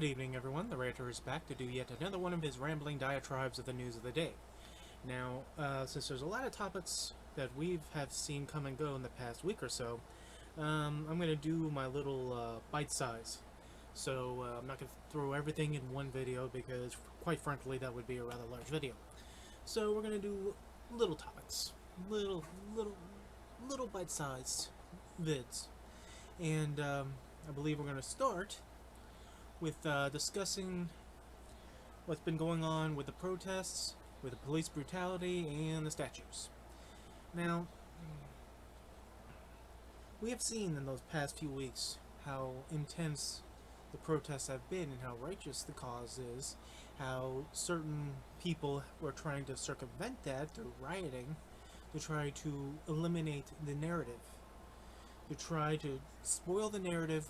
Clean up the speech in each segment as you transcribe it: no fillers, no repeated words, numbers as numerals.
Good evening, everyone. The Ranter is back to do yet another one of his rambling diatribes of the news of the day. Now, since there's a lot of topics that have seen come and go in the past week or so, I'm going to do my little bite size. So I'm not going to throw everything in one video because, quite frankly, that would be a rather large video. So we're going to do little topics, little, little bite-sized vids, and I believe we're going to start with discussing what's been going on with the protests, with the police brutality, and the statues. Now, we have seen in those past few weeks how intense the protests have been and how righteous the cause is, how certain people were trying to circumvent that through rioting to try to eliminate the narrative, to try to spoil the narrative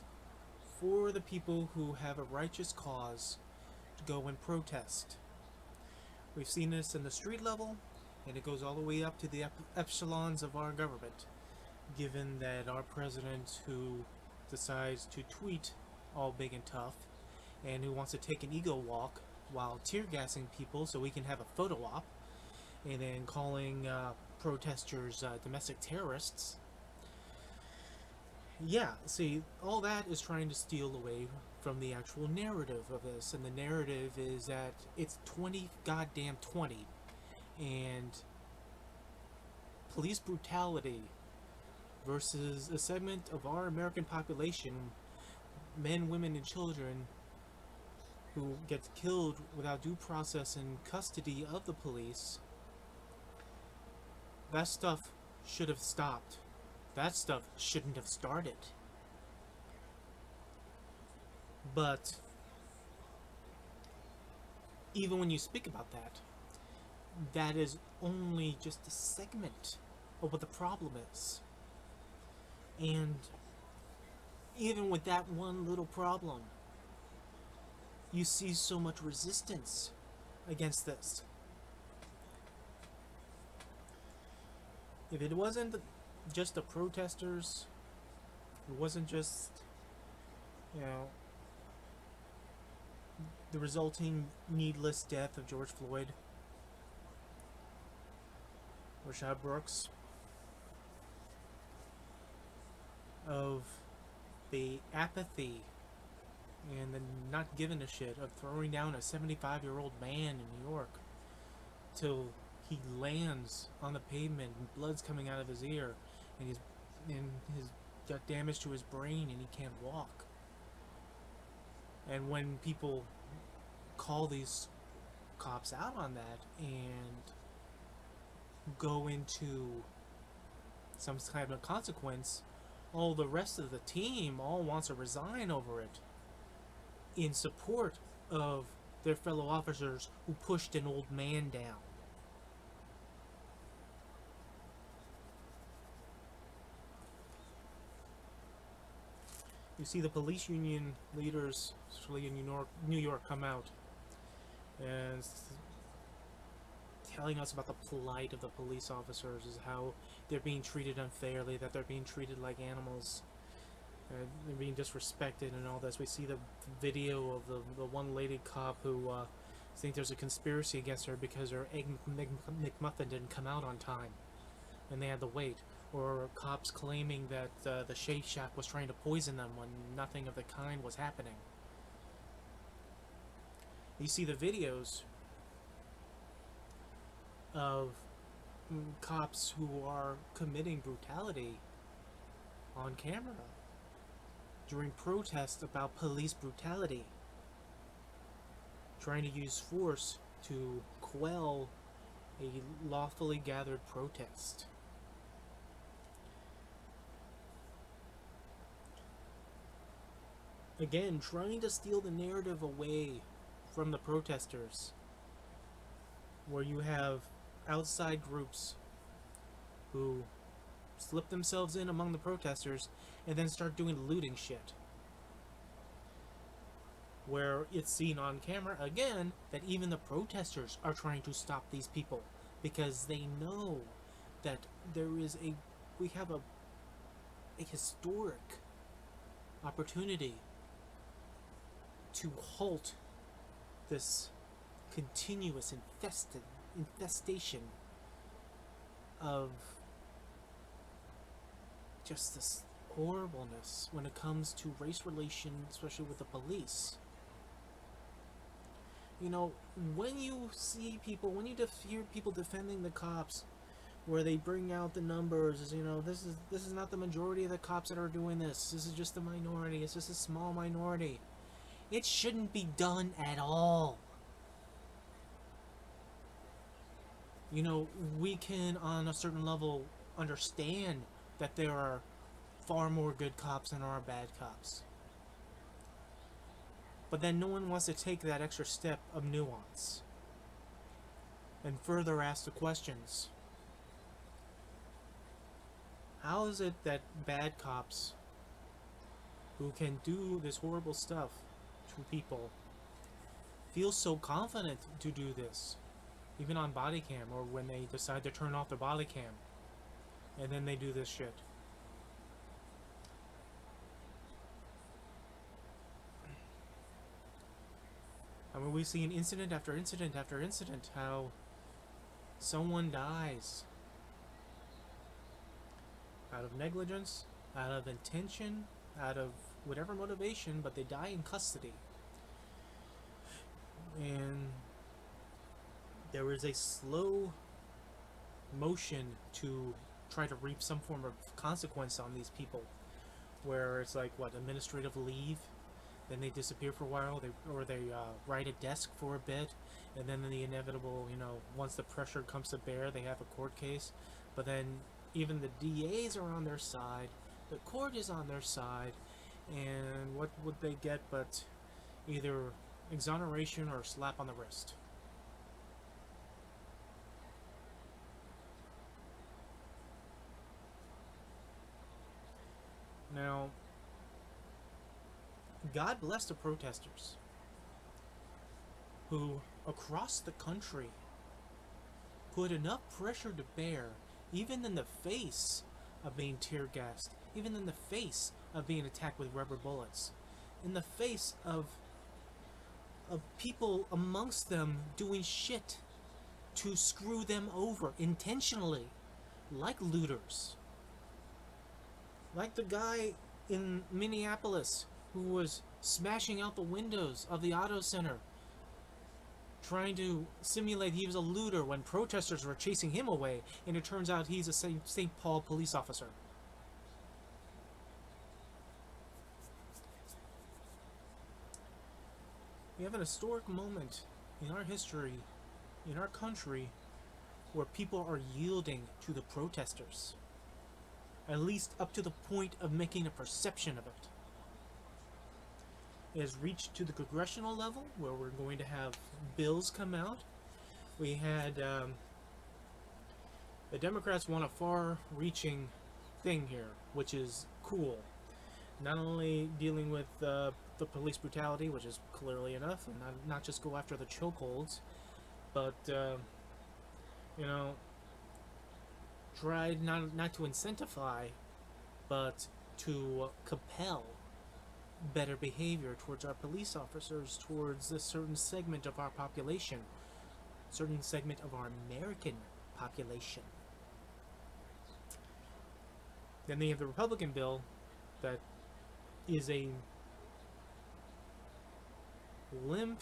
for the people who have a righteous cause to go and protest. We've seen this in the street level, and it goes all the way up to the echelons of our government, given that our president, who decides to tweet all big and tough, and who wants to take an ego walk while tear gassing people so we can have a photo op, and then calling protesters domestic terrorists. Yeah, see, all that is trying to steal away from the actual narrative of this, and the narrative is that it's 2020, and police brutality versus a segment of our American population, men, women, and children, who get killed without due process and custody of the police. That stuff should have stopped. That stuff shouldn't have started. But even when you speak about that, that is only just a segment of what the problem is. And even with that one little problem, you see so much resistance against this. If it wasn't just the protesters, it wasn't just, the resulting needless death of George Floyd, Rashad Brooks, of the apathy and the not giving a shit of throwing down a 75-year-old man in New York till he lands on the pavement and blood's coming out of his ear, and he's got damage to his brain and he can't walk. And when people call these cops out on that and go into some kind of consequence, all the rest of the team all wants to resign over it in support of their fellow officers who pushed an old man down. You see the police union leaders, especially in New York, come out and telling us about the plight of the police officers, is how they're being treated unfairly, that they're being treated like animals, they're being disrespected and all this. We see the video of the one lady cop who think there's a conspiracy against her because her egg McMuffin didn't come out on time and they had to wait. Or cops claiming that the Shake Shack was trying to poison them when nothing of the kind was happening. You see the videos of cops who are committing brutality on camera during protests about police brutality, trying to use force to quell a lawfully gathered protest. Again, trying to steal the narrative away from the protesters, where you have outside groups who slip themselves in among the protesters and then start doing looting shit, where it's seen on camera again that even the protesters are trying to stop these people because they know that we have a historic opportunity to halt this continuous infestation of just this horribleness when it comes to race relations, especially with the police. You know, when you see people, when you hear people defending the cops, where they bring out the numbers, you know, this is not the majority of the cops that are doing this. This is just the minority. It's just a small minority. It shouldn't be done at all. You know, we can, on a certain level, understand that there are far more good cops than there are bad cops. But then no one wants to take that extra step of nuance and further ask the questions. How is it that bad cops who can do this horrible stuff to people feel so confident to do this, even on body cam, or when they decide to turn off their body cam and then they do this shit? I mean, we've seen incident after incident after incident how someone dies out of negligence, out of intention, out of whatever motivation, but they die in custody. And there is a slow motion to try to reap some form of consequence on these people, where it's like, what, administrative leave, then they disappear for a while, they ride a desk for a bit, and then the inevitable, you know, once the pressure comes to bear, they have a court case. But then even the DAs are on their side, the court is on their side, and what would they get but either exoneration or a slap on the wrist? Now, God bless the protesters who, across the country, put enough pressure to bear, even in the face of being tear gassed, even in the face of being attacked with rubber bullets, in the face of people amongst them doing shit to screw them over intentionally, like looters, like the guy in Minneapolis who was smashing out the windows of the auto center, trying to simulate he was a looter when protesters were chasing him away, and it turns out he's a St. Paul police officer. We have an historic moment in our history, in our country, where people are yielding to the protesters, at least up to the point of making a perception of it. It has reached to the congressional level, where we're going to have bills come out. We had the Democrats want a far-reaching thing here, which is cool. Not only dealing with the police brutality, which is clearly enough, and not just go after the chokeholds, but you know, tried not to incentivize, but to compel better behavior towards our police officers, towards a certain segment of our population, certain segment of our American population. Then they have the Republican bill that is a limp,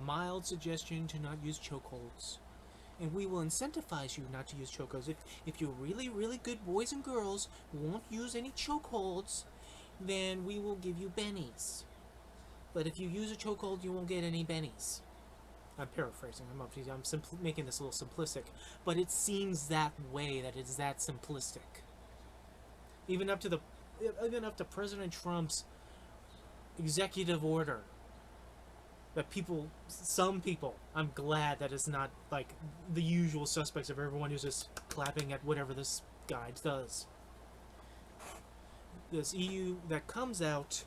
mild suggestion to not use chokeholds. And we will incentivize you not to use chokeholds. If you're really, really good boys and girls who won't use any chokeholds, then we will give you bennies. But if you use a chokehold, you won't get any bennies. I'm paraphrasing. I'm making this a little simplistic. But it seems that way, that it's that simplistic. Even up to President Trump's executive order. That some people, I'm glad that it's not like the usual suspects of everyone who's just clapping at whatever this guy does. This EU that comes out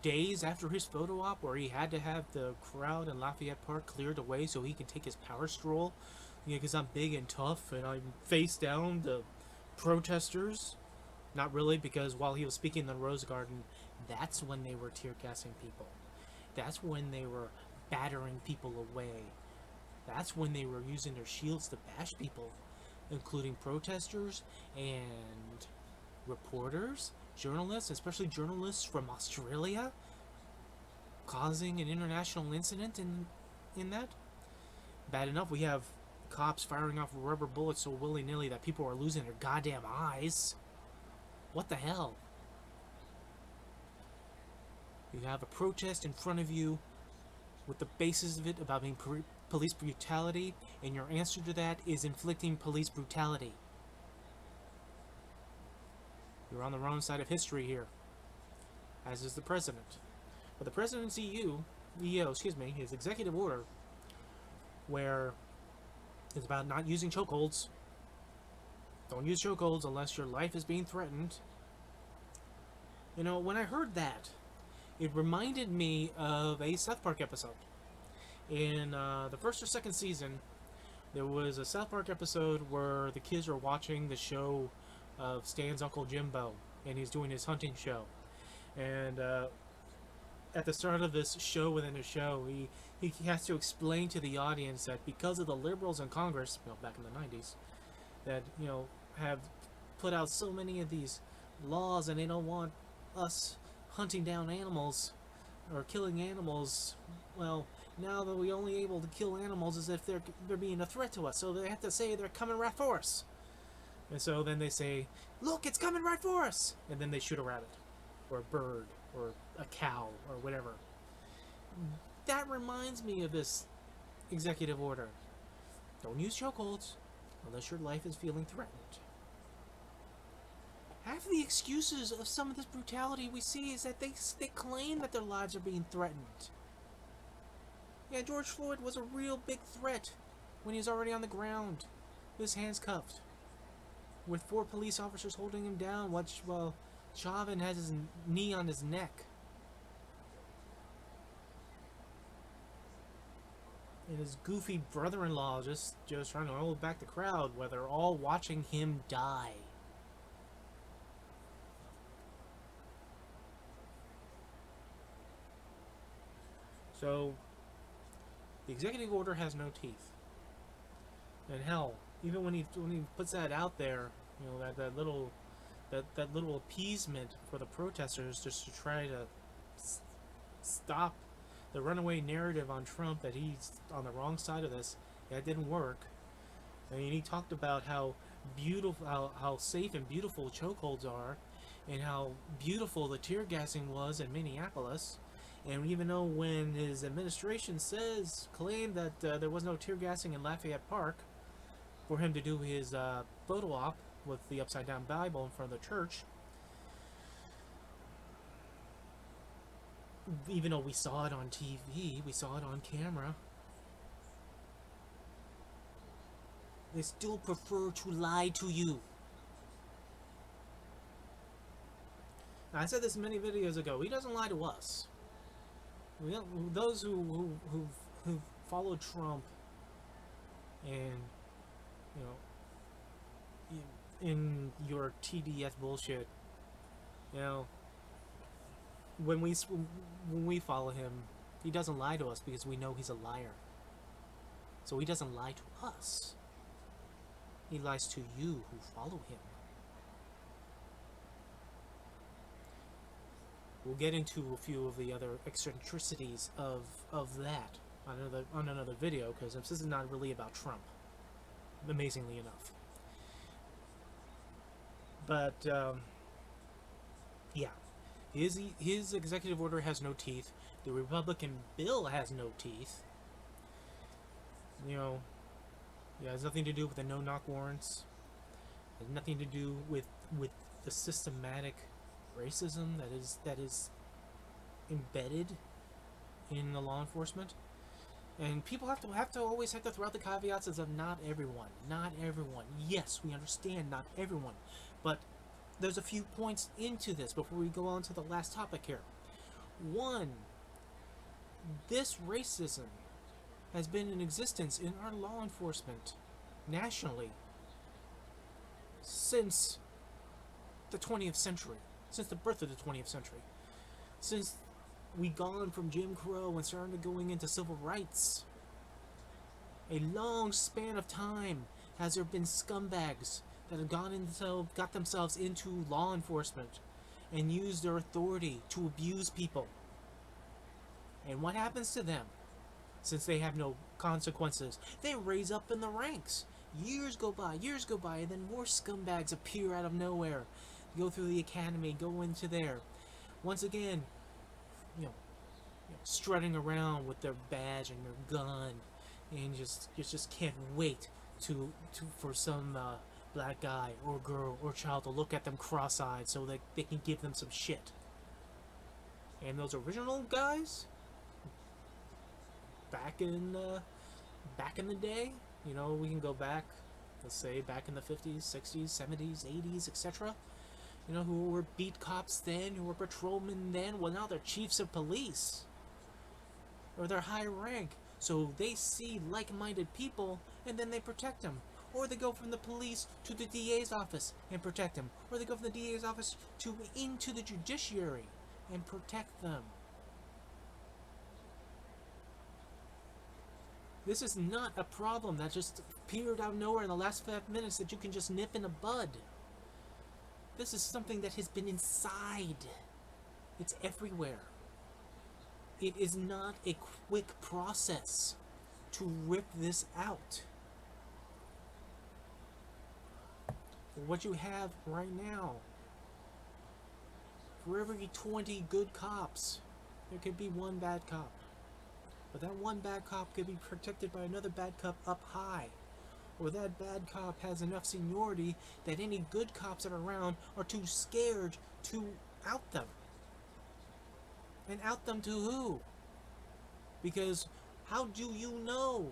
days after his photo op, where he had to have the crowd in Lafayette Park cleared away so he can take his power stroll, because I'm big and tough and I'm face down the protesters. Not really, because while he was speaking in the Rose Garden, That's when they were tear gassing people. That's when they were battering people away. That's when they were using their shields to bash people, including protesters and reporters, journalists, especially journalists from Australia, causing an international incident in that. Bad enough we have cops firing off rubber bullets so willy-nilly that people are losing their goddamn eyes. What the hell? You have a protest in front of you with the basis of it about being police brutality, and your answer to that is inflicting police brutality. You're on the wrong side of history here, as is the president. But the president's his executive order, where it's about not using chokeholds. Don't use chokeholds unless your life is being threatened. You know, when I heard that, it reminded me of a South Park episode. In the first or second season, there was a South Park episode where the kids are watching the show of Stan's Uncle Jimbo, and he's doing his hunting show. And at the start of this show within a show, he has to explain to the audience that because of the liberals in Congress, back in the 90s, that, have put out so many of these laws, and they don't want us hunting down animals or killing animals. Well, now that we're only able to kill animals as if they're being a threat to us, so they have to say they're coming right for us. And so then they say, look, it's coming right for us! And then they shoot a rabbit, or a bird, or a cow, or whatever. That reminds me of this executive order. Don't use chokeholds unless your life is feeling threatened. Half the excuses of some of this brutality we see is that they claim that their lives are being threatened. Yeah, George Floyd was a real big threat when he was already on the ground, with his hands cuffed, with 4 police officers holding him down while Chauvin has his knee on his neck. And his goofy brother-in-law just trying to hold back the crowd while they're all watching him die. So, the executive order has no teeth. And hell, even when he puts that out there, that little appeasement for the protesters just to try to stop the runaway narrative on Trump that he's on the wrong side of this, that didn't work. I mean, he talked about how beautiful, how safe and beautiful chokeholds are, and how beautiful the tear gassing was in Minneapolis. And even though when his administration claimed that there was no tear gassing in Lafayette Park for him to do his photo op with the upside down Bible in front of the church, even though we saw it on TV, we saw it on camera, they still prefer to lie to you. Now, I said this many videos ago. He doesn't lie to us. Those who follow Trump and in your TDS bullshit, when we follow him, he doesn't lie to us because we know he's a liar. So he doesn't lie to us. He lies to you who follow him. We'll get into a few of the other eccentricities of that on another video, because this is not really about Trump, amazingly enough. But yeah, his executive order has no teeth. The Republican bill has no teeth. It has nothing to do with the no-knock warrants. It has nothing to do with the systematic racism that is embedded in the law enforcement. And people have to always throw out the caveats as of not everyone. Yes, we understand not everyone, but there's a few points into this before we go on to the last topic here. One, this racism has been in existence in our law enforcement nationally since the 20th century. Since the birth of the 20th century. Since we gone from Jim Crow and started going into civil rights, a long span of time has there been scumbags that have got themselves into law enforcement and used their authority to abuse people. And what happens to them? Since they have no consequences, they raise up in the ranks. Years go by, and then more scumbags appear out of nowhere. Go through the academy, go into there. Once again, strutting around with their badge and their gun, and just can't wait for some black guy or girl or child to look at them cross-eyed so that they can give them some shit. And those original guys, back in the day, we can go back, let's say back in the 50s, 60s, 70s, 80s, etc. Who were beat cops then, who were patrolmen then, well, now they're chiefs of police, or they're high rank, so they see like-minded people and then they protect them. Or they go from the police to the DA's office and protect them. Or they go from the DA's office into the judiciary and protect them. This is not a problem that just appeared out of nowhere in the last 5 minutes that you can just nip in the bud. This is something that has been inside. It's everywhere. It is not a quick process to rip this out. What you have right now, for every 20 good cops, there could be one bad cop. But that one bad cop could be protected by another bad cop up high. Or that bad cop has enough seniority that any good cops that are around are too scared to out them. And out them to who? Because how do you know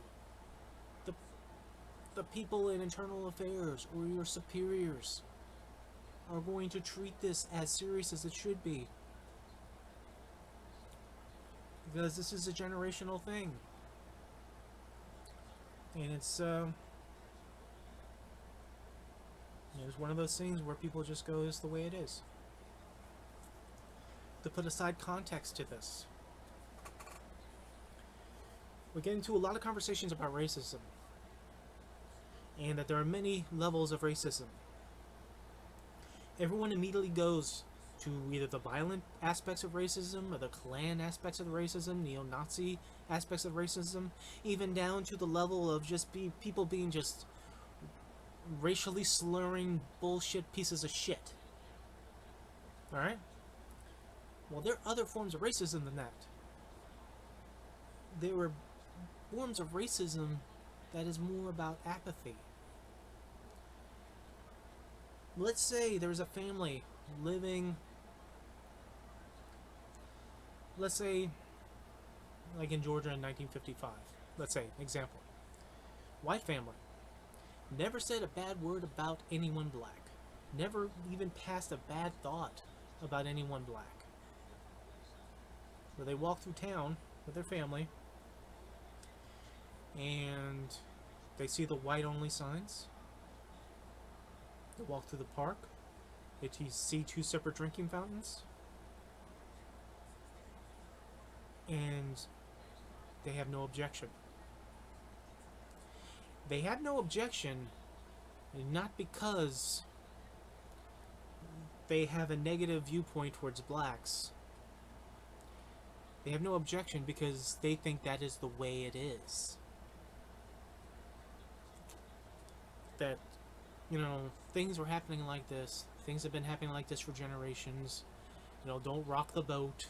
the people in internal affairs or your superiors are going to treat this as serious as it should be? Because this is a generational thing. And it's one of those things where people just go, "This is the way it is." To put aside context to this, we get into a lot of conversations about racism, and that there are many levels of racism. Everyone immediately goes to either the violent aspects of racism or the Klan aspects of racism, neo-Nazi aspects of racism, even down to the level of just people being just racially slurring bullshit pieces of shit. Alright? Well, there are other forms of racism than that. There are forms of racism that is more about apathy. Let's say there's a family living, let's say, like in Georgia in 1955. Let's say, example. White family. Never said a bad word about anyone black. Never even passed a bad thought about anyone black. Where they walk through town with their family and they see the white-only signs. They walk through the park. They see 2 separate drinking fountains. And they have no objection. They have no objection not because they have a negative viewpoint towards blacks. They have no objection because they think that is the way it is. That, things were happening like this. Things have been happening like this for generations. Don't rock the boat.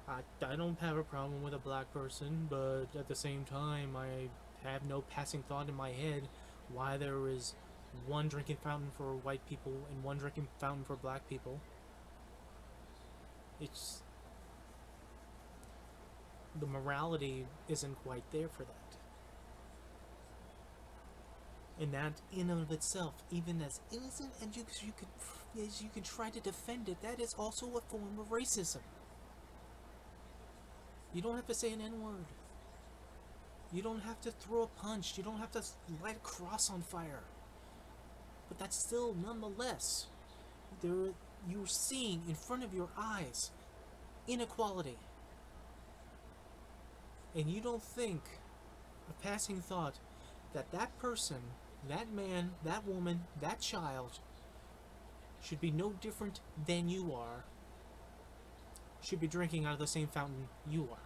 I don't have a problem with a black person, but at the same time, I have no passing thought in my head why there is one drinking fountain for white people and one drinking fountain for black people. It's... the morality isn't quite there for that. And that, in and of itself, even as innocent as you could try to defend it, that is also a form of racism. You don't have to say an N-word. You don't have to throw a punch. You don't have to light a cross on fire. But that's still, nonetheless, you're seeing in front of your eyes inequality. And you don't think a passing thought that that person, that man, that woman, that child should be no different than you are, should be drinking out of the same fountain you are.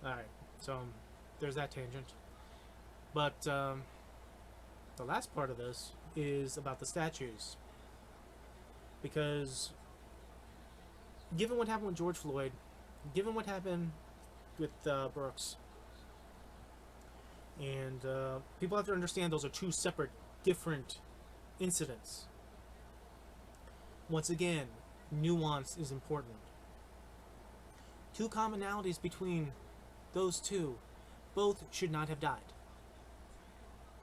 Alright, so there's that tangent. But the last part of this is about the statues. Because given what happened with George Floyd, given what happened with Brooks, and people have to understand those are two separate, different incidents. Once again, nuance is important. Two commonalities between those two: both should not have died.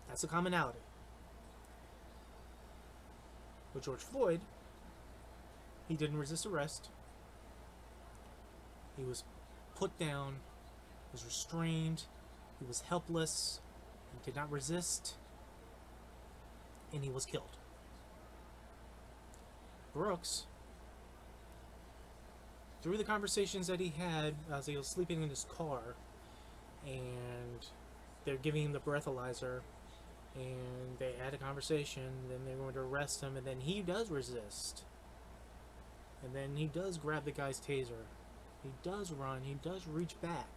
That's a commonality. With George Floyd, he didn't resist arrest. He was put down, was restrained, he was helpless, he did not resist, and he was killed. Brooks, through the conversations that he had as he was sleeping in his car, and they're giving him the breathalyzer, and they had a conversation, then they're going to arrest him, and then he does resist. And then he does grab the guy's taser. He does run, he does reach back.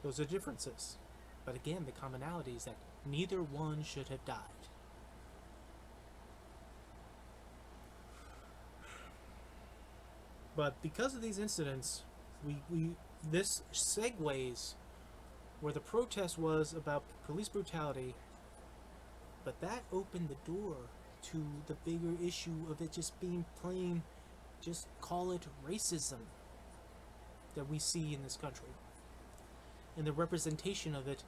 Those are differences. But again, the commonality is that neither one should have died. But because of these incidents, this segues where the protest was about police brutality, but that opened the door to the bigger issue of it just being plain, just call it racism, that we see in this country, and the representation of it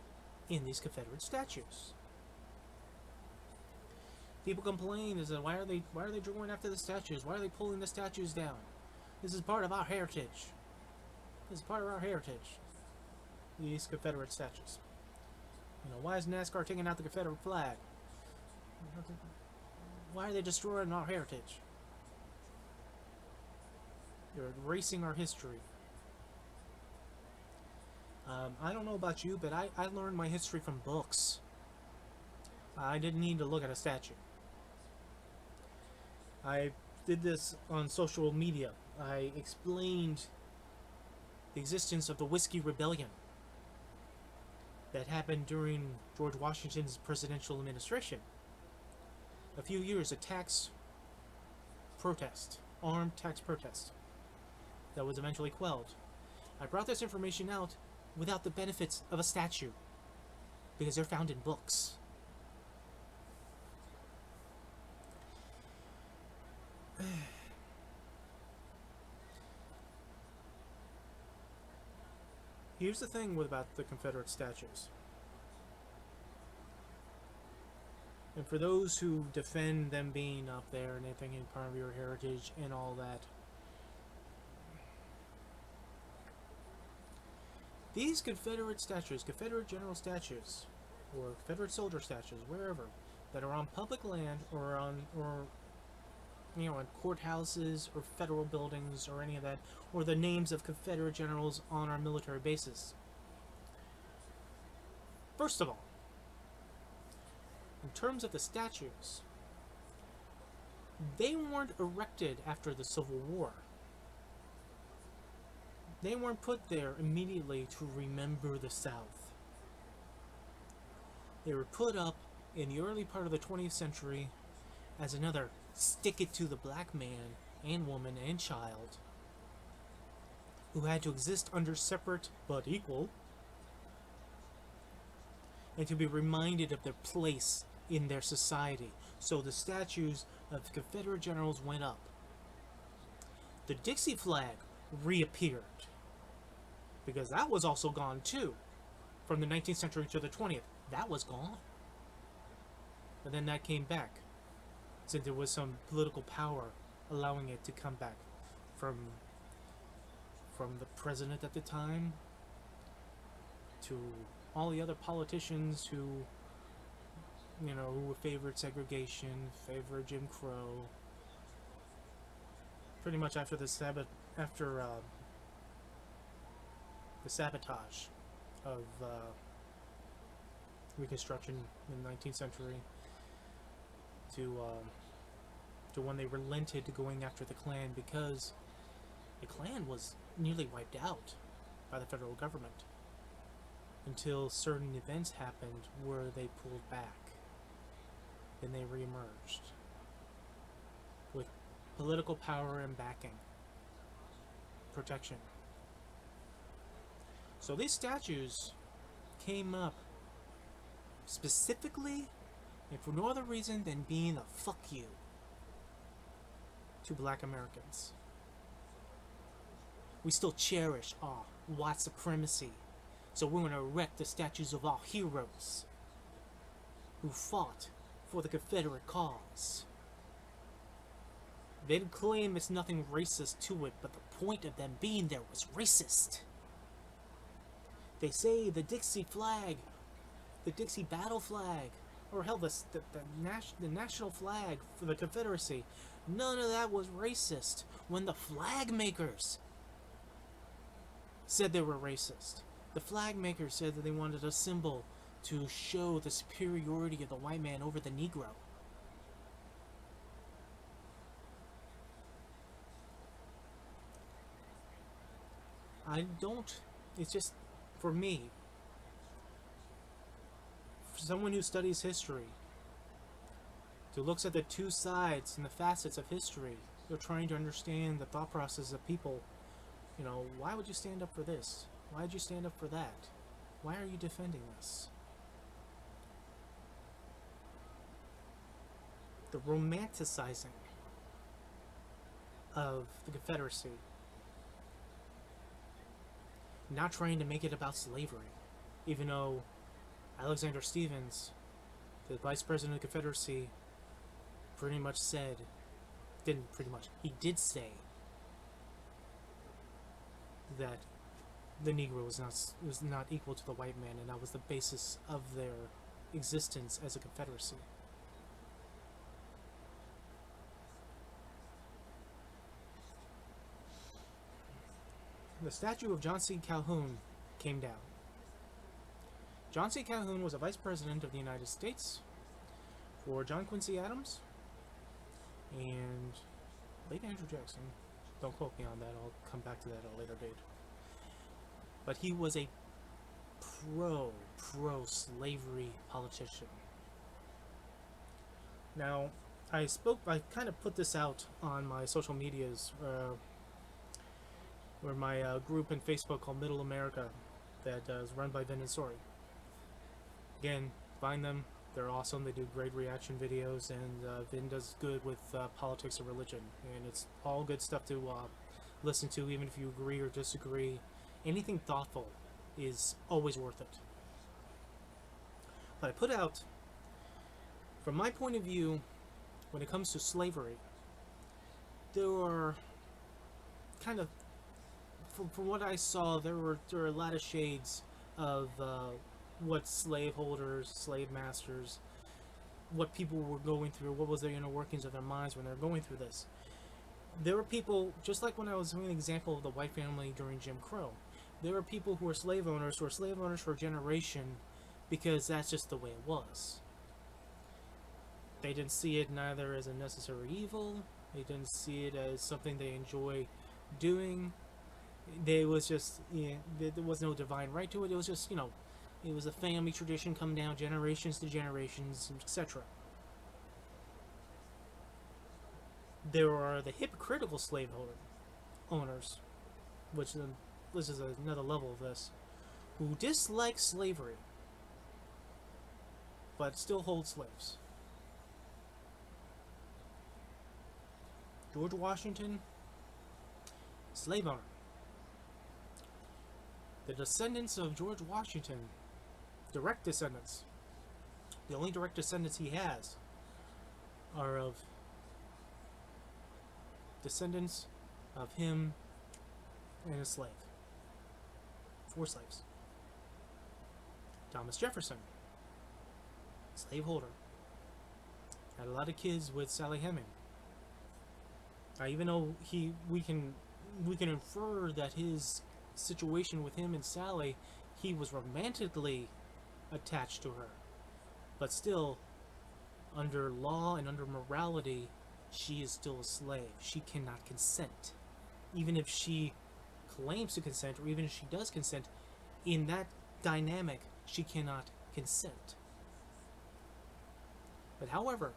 in these Confederate statues. People complain is that why are they drawing after the statues? Why are they pulling the statues down? This is part of our heritage. This is part of our heritage. These Confederate statues. You know, why is NASCAR taking out the Confederate flag? Why are they destroying our heritage? They're erasing our history. I don't know about you, but I learned my history from books. I didn't need to look at a statue. I did this on social media. I explained the existence of the Whiskey Rebellion that happened during George Washington's presidential administration. A few years, a tax protest, armed tax protest, that was eventually quelled. I brought this information out without the benefits of a statue, because they're found in books. Here's the thing about the Confederate statues. And for those who defend them being up there and anything in part of your heritage and all that, these Confederate statues, Confederate general statues, or Confederate soldier statues, wherever, that are on public land or on courthouses or federal buildings or any of that, or the names of Confederate generals on our military bases. First of all, in terms of the statues, they weren't erected after the Civil War. They weren't put there immediately to remember the South. They were put up in the early part of the 20th century as another stick it to the black man and woman and child who had to exist under separate but equal, and to be reminded of their place in their society. So the statues of Confederate generals went up. The Dixie flag reappeared, because that was also gone too. From the 19th century to the 20th, that was gone. But then that came back, since there was some political power allowing it to come back from the president at the time to all the other politicians who who favored segregation, favored Jim Crow. Pretty much after the sabotage of Reconstruction in the 19th century, to when they relented to going after the Klan, because the Klan was nearly wiped out by the federal government until certain events happened where they pulled back. Then they reemerged with political power and backing, protection. So these statues came up specifically and for no other reason than being a fuck you to black Americans. We still cherish our white supremacy, so we're going to erect the statues of our heroes who fought for the Confederate cause. They claim it's nothing racist to it, but the point of them being there was racist. They say the Dixie flag, the Dixie battle flag, or hell, the national flag for the Confederacy, none of that was racist when the flag makers said they were racist. The flag makers said that they wanted a symbol to show the superiority of the white man over the Negro. It's just, for me, for someone who studies history, who looks at the two sides and the facets of history, they're trying to understand the thought process of people. Why would you stand up for this? Why did you stand up for that? Why are you defending this? The romanticizing of the Confederacy, not trying to make it about slavery, even though Alexander Stephens, the vice president of the Confederacy, he did say that the Negro was not equal to the white man, and that was the basis of their existence as a Confederacy. The statue of John C. Calhoun came down. John C. Calhoun was a vice president of the United States for John Quincy Adams and late Andrew Jackson. Don't quote me on that, I'll come back to that at a later date. But he was a pro-slavery politician. Now, I kind of put this out on my social medias, where my group in Facebook called Middle America, that is run by Vin and Sori. Again, find them. They're awesome. They do great reaction videos, and Vin does good with politics and religion. And it's all good stuff to listen to, even if you agree or disagree. Anything thoughtful is always worth it. But I put out, from my point of view, when it comes to slavery, there are kind of, from what I saw, there were a lot of shades of what slaveholders, slave masters, what people were going through, what was their inner workings of their minds when they were going through this. There were people, just like when I was doing an example of the white family during Jim Crow, there were people who were slave owners for a generation because that's just the way it was. They didn't see it neither as a necessary evil, they didn't see it as something they enjoy doing. There was just, there was no divine right to it. It was just, it was a family tradition coming down generations to generations, etc. There are the hypocritical owners, which this is another level of this, who dislike slavery, but still hold slaves. George Washington, slave owner. The descendants of George Washington, direct descendants, the only direct descendants he has are of descendants of him and a slave. 4 slaves. Thomas Jefferson, slaveholder, Had a lot of kids with Sally Heming. Even though we can infer that his situation with him and Sally, he was romantically attached to her, but still, under law and under morality, she is still a slave. She cannot consent, even if she claims to consent, or even if she does consent. In that dynamic, she cannot consent. But however,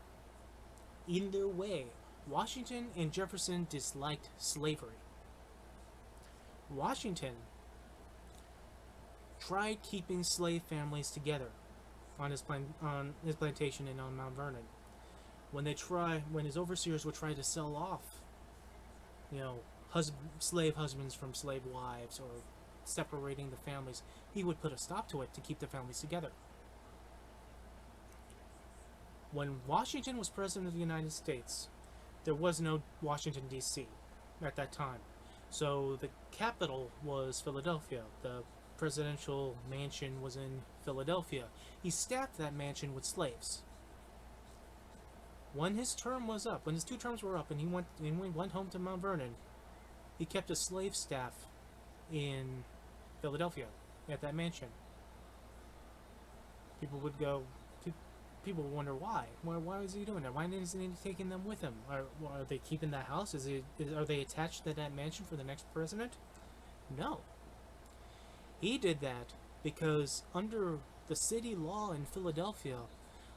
in their way, Washington and Jefferson disliked slavery. Washington tried keeping slave families together on his plantation and on Mount Vernon. When his overseers would try to sell off, slave husbands from slave wives, or separating the families, he would put a stop to it to keep the families together. When Washington was president of the United States, there was no Washington, D.C. at that time. So the capital was Philadelphia. The presidential mansion was in Philadelphia. He staffed that mansion with slaves. When his term was up, when his 2 terms were up, and he went home to Mount Vernon, he kept a slave staff in Philadelphia at that mansion. People would wonder why. Why is he doing that? Why isn't he taking them with him? Are they keeping that house? Are they attached to that mansion for the next president? No. He did that because under the city law in Philadelphia,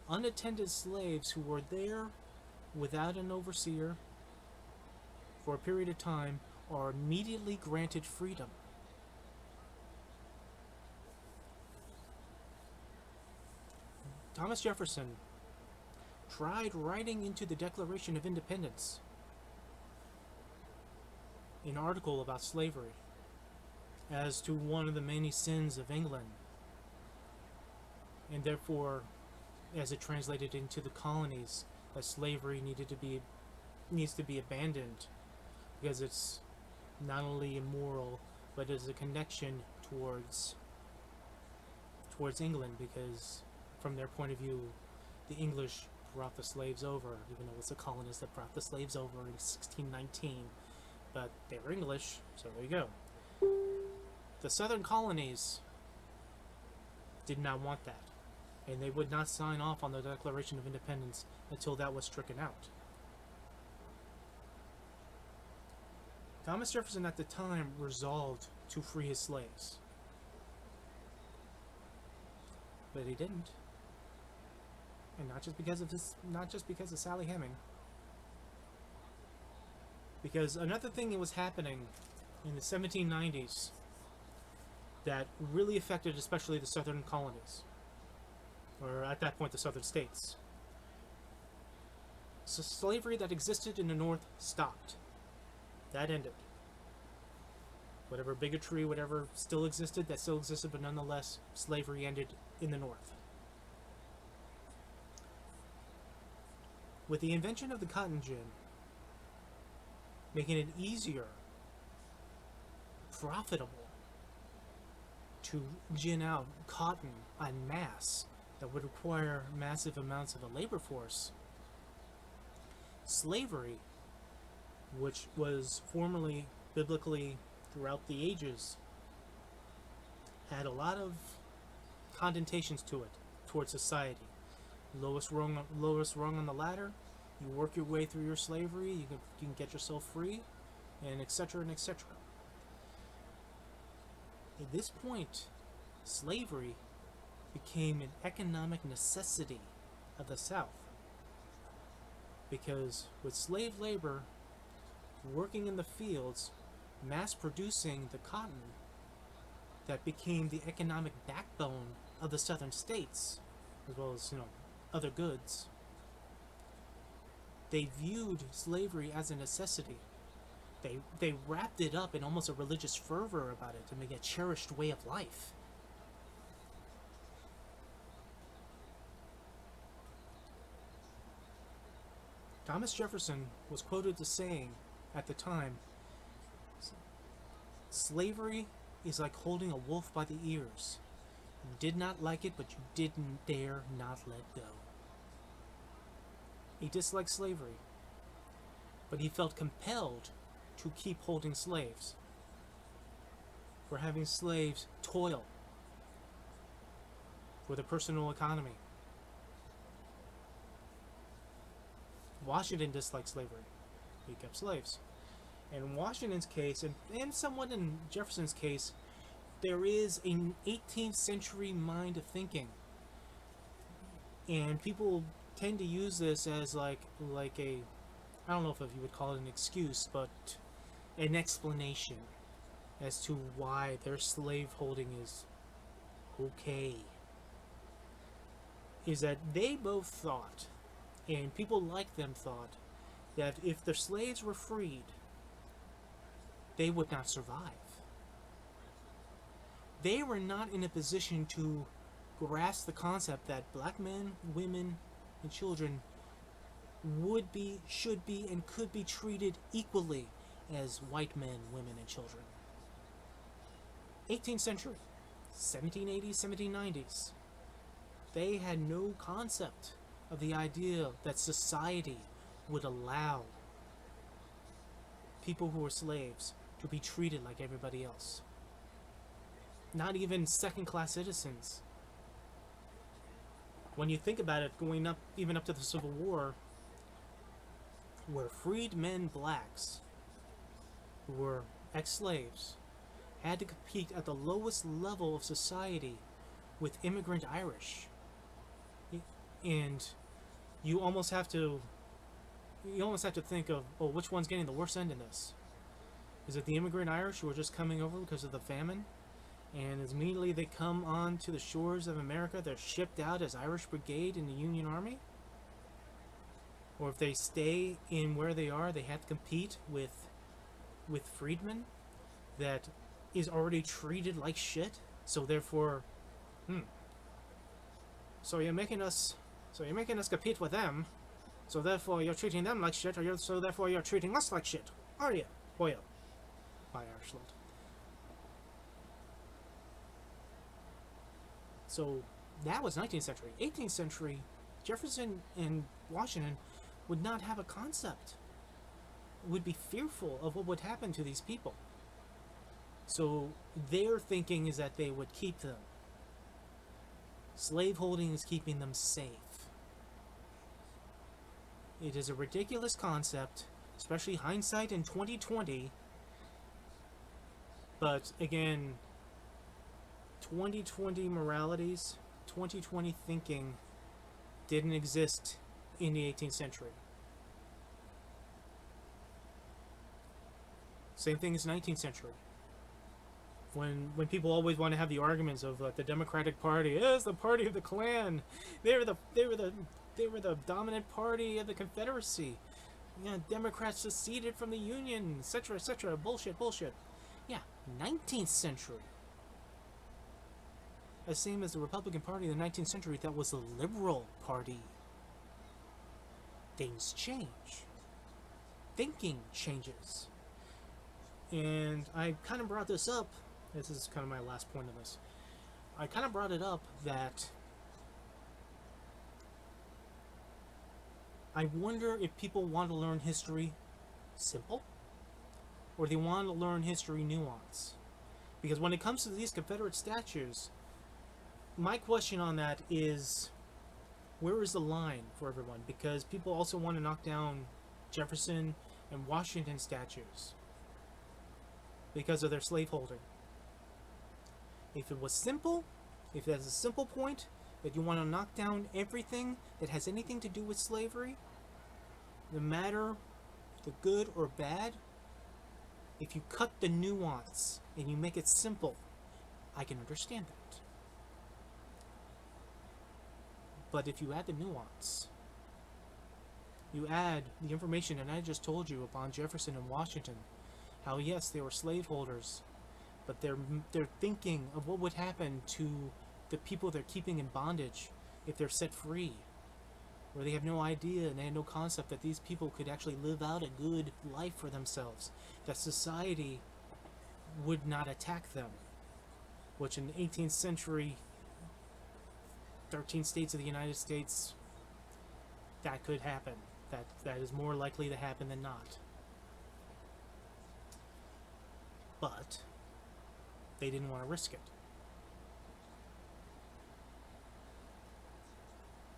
unattended slaves who were there without an overseer for a period of time are immediately granted freedom. Thomas Jefferson tried writing into the Declaration of Independence an article about slavery as to one of the many sins of England, and therefore, as it translated into the colonies, that slavery needs to be abandoned because it's not only immoral, but is a connection towards England, because from their point of view, the English brought the slaves over, even though it's the colonists that brought the slaves over in 1619. But they were English, so there you go. The southern colonies did not want that, and they would not sign off on the Declaration of Independence until that was stricken out. Thomas Jefferson at the time resolved to free his slaves, but he didn't. And not just because of Sally Heming. Because another thing that was happening in the 1790s that really affected especially the southern colonies, or at that point the southern states. So slavery that existed in the North stopped. That ended. Whatever bigotry, whatever still existed, that still existed, but nonetheless, slavery ended in the North. With the invention of the cotton gin, making it easier, profitable, to gin out cotton en masse that would require massive amounts of a labor force, slavery, which was formerly biblically throughout the ages, had a lot of connotations to it towards society. Lowest rung on the ladder, you work your way through your slavery, you can get yourself free, and etc. and etc. At this point, slavery became an economic necessity of the South, because with slave labor working in the fields, mass producing the cotton that became the economic backbone of the southern states, as well as other goods, they viewed slavery as a necessity. They wrapped it up in almost a religious fervor about it to make it a cherished way of life. Thomas Jefferson was quoted as saying at the time, "Slavery is like holding a wolf by the ears. You did not like it, but you didn't dare not let go." He disliked slavery, but he felt compelled to keep holding slaves, for having slaves toil for the personal economy. Washington disliked slavery. He kept slaves. In Washington's case, and somewhat in Jefferson's case, there is an 18th century mind of thinking. And people tend to use this as like a, I don't know if you would call it an excuse, but an explanation as to why their slaveholding is okay. Is that they both thought, and people like them thought, that if the slaves were freed, they would not survive. They were not in a position to grasp the concept that black men, women, and children would be, should be, and could be treated equally as white men, women, and children. 18th century, 1780s, 1790s. They had no concept of the idea that society would allow people who were slaves to be treated like everybody else. Not even second-class citizens. When you think about it, going up, even up to the Civil War, where freedmen blacks, who were ex-slaves, had to compete at the lowest level of society with immigrant Irish. And you almost have to think of, oh, which one's getting the worst end in this? Is it the immigrant Irish who are just coming over because of the famine? And as immediately they come on to the shores of America, they're shipped out as Irish Brigade in the Union Army? Or if they stay in where they are, they have to compete with freedmen that is already treated like shit. So therefore, so you're making us compete with them. So therefore, you're treating them like shit, so therefore you're treating us like shit, are you? Well, by Irish Lord. So that was 19th century. 18th century, Jefferson and Washington would not have a concept. Would be fearful of what would happen to these people. So their thinking is that they would keep them. Slaveholding is keeping them safe. It is a ridiculous concept, especially hindsight in 2020. But again, 2020 moralities, 2020 thinking didn't exist in the 18th century. Same thing as 19th century. When people always want to have the arguments of the Democratic Party is the party of the Klan, they were the dominant party of the Confederacy. You know, Democrats seceded from the Union, etc., etc. Bullshit. Yeah, 19th century. The same as the Republican Party in the 19th century, that was the liberal party. Things change. Thinking changes. And I kind of brought this up. This is kind of my last point on this. I kind of brought it up that I wonder if people want to learn history simple, or they want to learn history nuance. Because when it comes to these Confederate statues, my question on that is, where is the line for everyone? Because people also want to knock down Jefferson and Washington statues because of their slaveholding. If it was simple, if that's a simple point, that you want to knock down everything that has anything to do with slavery, no matter the good or bad, if you cut the nuance and you make it simple, I can understand that. But if you add the nuance, you add the information that I just told you upon Jefferson and Washington, how yes, they were slaveholders, but they're thinking of what would happen to the people they're keeping in bondage if they're set free, where they have no idea and they have no concept that these people could actually live out a good life for themselves, that society would not attack them, which in the 18th century, 13 states of the United States, that could happen. That is more likely to happen than not. But they didn't want to risk it.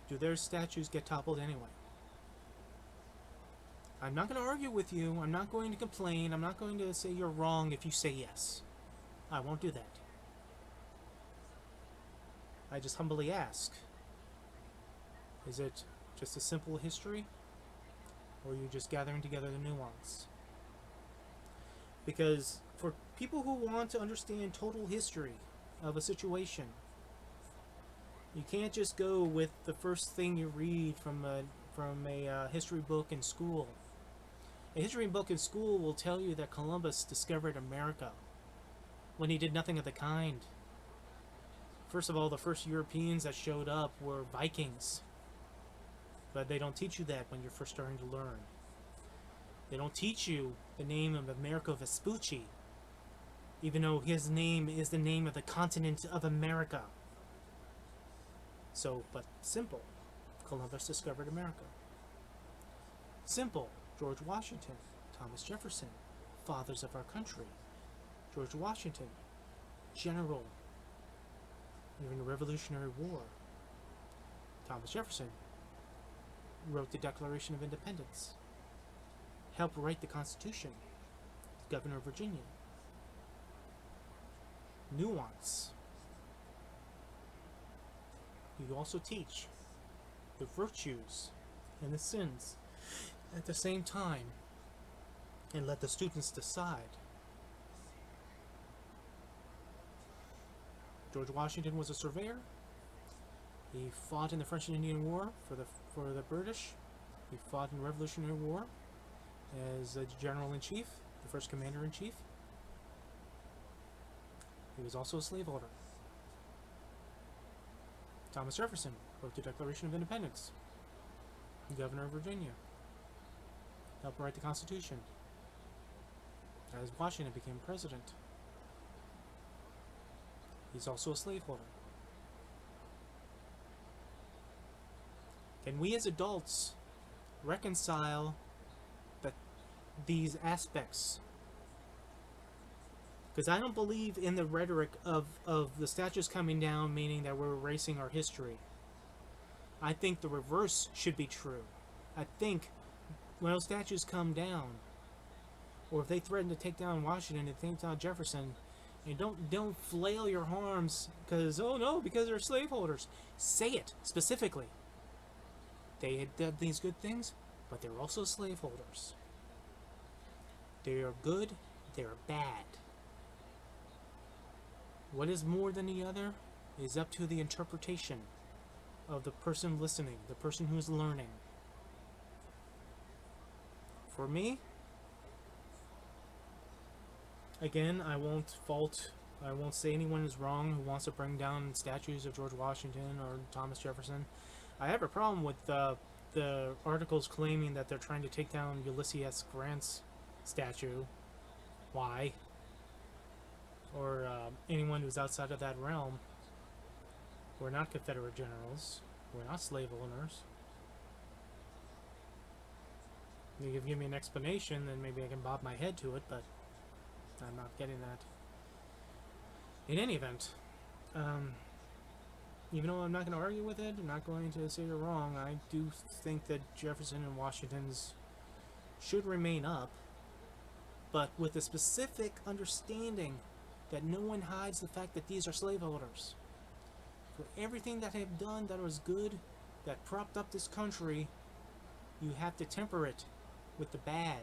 Do their statues get toppled anyway? I'm not going to argue with you. I'm not going to complain. I'm not going to say you're wrong if you say yes. I won't do that. I just humbly ask, is it just a simple history? Or are you just gathering together the nuance? Because for people who want to understand total history of a situation, you can't just go with the first thing you read from a history book in school. A history book in school will tell you that Columbus discovered America when he did nothing of the kind. First of all, the first Europeans that showed up were Vikings. But they don't teach you that when you're first starting to learn. They don't teach you the name of Amerigo Vespucci, even though his name is the name of the continent of America. So, but simple. Columbus discovered America. Simple. George Washington, Thomas Jefferson, fathers of our country. George Washington, general during the Revolutionary War. Thomas Jefferson wrote the Declaration of Independence, helped write the Constitution, governor of Virginia. Nuance. You also teach the virtues and the sins at the same time and let the students decide. George Washington was a surveyor. He fought in the French and Indian War for the British. He fought in the Revolutionary War as a general-in-chief, the first commander-in-chief. He was also a slaveholder. Thomas Jefferson wrote the Declaration of Independence, governor of Virginia, helped write the Constitution, as Washington became president. He's also a slaveholder. Can we as adults reconcile these aspects? Because I don't believe in the rhetoric of the statues coming down, meaning that we're erasing our history. I think the reverse should be true. I think when those statues come down, or if they threaten to take down Washington and take down Jefferson, and don't flail your arms because, oh no, because they're slaveholders. Say it specifically. They had done these good things, but they're also slaveholders. They are good, they are bad. What is more than the other is up to the interpretation of the person listening, the person who's learning. For me, again, I won't say anyone is wrong who wants to bring down statues of George Washington or Thomas Jefferson. I have a problem with the articles claiming that they're trying to take down Ulysses S. Grant's statue. Why? Or anyone who's outside of that realm. We're not Confederate generals. We're not slave owners. You can give me an explanation, then maybe I can bob my head to it, but I'm not getting that. In any event, even though I'm not going to argue with it, I'm not going to say you're wrong, I do think that Jefferson and Washington's should remain up, but with a specific understanding that no one hides the fact that these are slaveholders. For everything that they've done that was good, that propped up this country, you have to temper it with the bad,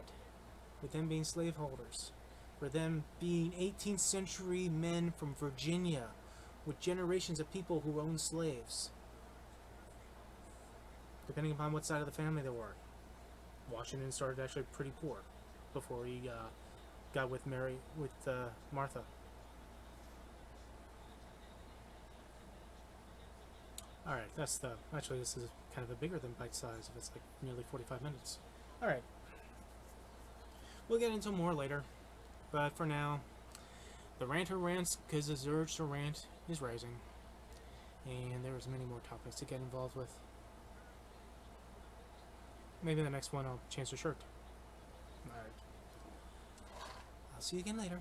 with them being slaveholders, for them being 18th century men from Virginia, with generations of people who owned slaves, depending upon what side of the family they were. Washington started actually pretty poor before he got with Martha. Alright, actually this is kind of a bigger than bite size if it's like nearly 45 minutes. Alright. We'll get into more later, but for now, the ranter rants because his urge to rant is rising, and there's many more topics to get involved with. Maybe the next one I'll change the shirt. Alright. I'll see you again later.